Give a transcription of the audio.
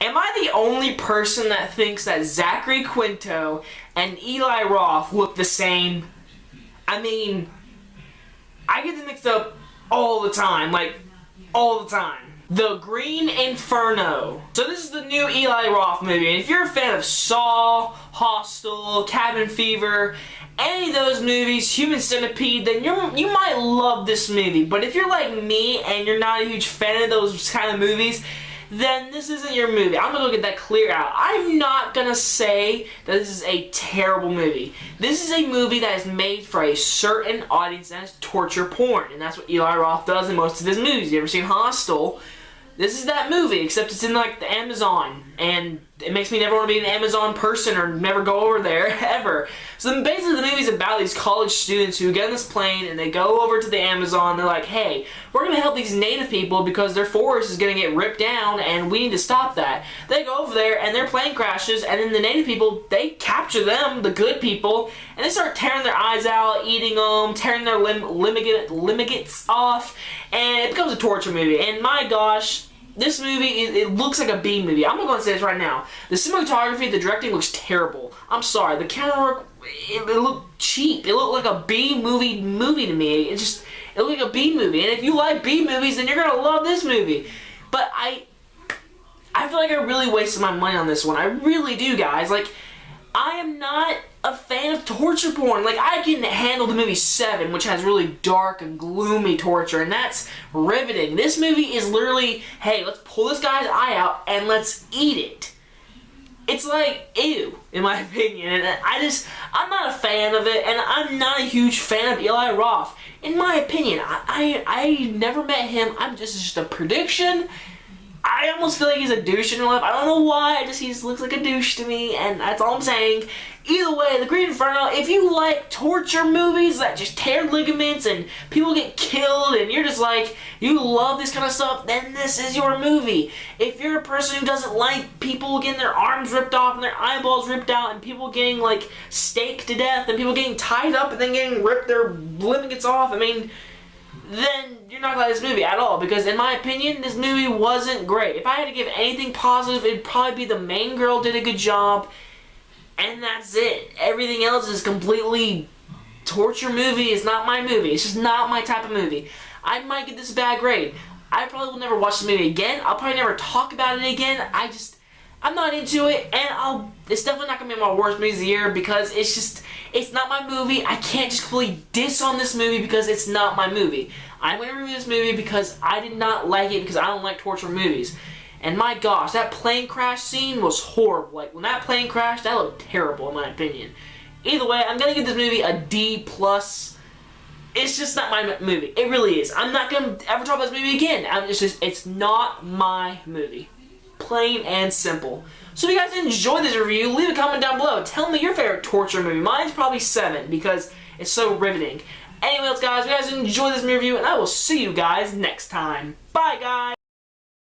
Am I the only person that thinks that Zachary Quinto and Eli Roth look the same? I mean, I get them mixed up all the time, like, all the time. The Green Inferno. So this is the new Eli Roth movie, and if you're a fan of Saw, Hostel, Cabin Fever, any of those movies, Human Centipede, then you might love this movie. But if you're like me and you're not a huge fan of those kind of movies, then this isn't your movie. I'm gonna go get that clear out. I'm not gonna say that this is a terrible movie. This is a movie that is made for a certain audience, that is torture porn. And that's what Eli Roth does in most of his movies. You ever seen Hostel? This is that movie, except it's in like the Amazon, and it makes me never want to be an Amazon person or never go over there, ever. So basically the movie's about these college students who get on this plane and they go over to the Amazon. They're like, hey, we're going to help these native people because their forest is going to get ripped down and we need to stop that. They go over there and their plane crashes, and then the native people, they capture them, the good people, and they start tearing their eyes out, eating them, tearing their ligaments off, and it becomes a torture movie. And my gosh, this movie, it looks like a B movie. I'm going to say this right now. The cinematography, the directing looks terrible. I'm sorry. The camera work, it looked cheap. It looked like a B movie to me. It looked like a B movie. And if you like B movies, then you're going to love this movie. But I feel like I really wasted my money on this one. I really do, guys. Like, I am not a fan of torture porn. Like, I can handle the movie Seven, which has really dark and gloomy torture, and that's riveting. This movie is literally, hey, let's pull this guy's eye out and let's eat it. It's like, ew, in my opinion, and I'm not a fan of it, and I'm not a huge fan of Eli Roth. In my opinion, I never met him. Just a prediction. I almost feel like he's a douche in real life. I don't know why, he just looks like a douche to me, and that's all I'm saying. Either way, The Green Inferno, if you like torture movies that just tear ligaments and people get killed and you're just like, you love this kind of stuff, then this is your movie. If you're a person who doesn't like people getting their arms ripped off and their eyeballs ripped out and people getting like staked to death and people getting tied up and then getting ripped their ligaments off, I mean, then you're not gonna like this movie at all, because in my opinion, this movie wasn't great. If I had to give anything positive, it'd probably be the main girl did a good job, and that's it. Everything else is completely torture movie. It's not my movie. It's just not my type of movie. I might get this a bad grade. I probably will never watch the movie again. I'll probably never talk about it again. I'm not into it, and it's definitely not gonna be my worst movies of the year, because it's not my movie. I can't just completely diss on this movie because it's not my movie. I'm gonna review this movie because I did not like it, because I don't like torture movies. And my gosh, that plane crash scene was horrible. Like, when that plane crashed, that looked terrible in my opinion. Either way, I'm gonna give this movie a D+. It's just not my movie. It really is. I'm not gonna ever talk about this movie again. It's not my movie. Plain and simple. So if you guys enjoyed this review, leave a comment down below. Tell me your favorite torture movie. Mine's probably Seven, because it's so riveting. Anyways, guys, if you guys enjoyed this review, and I will see you guys next time. Bye, guys!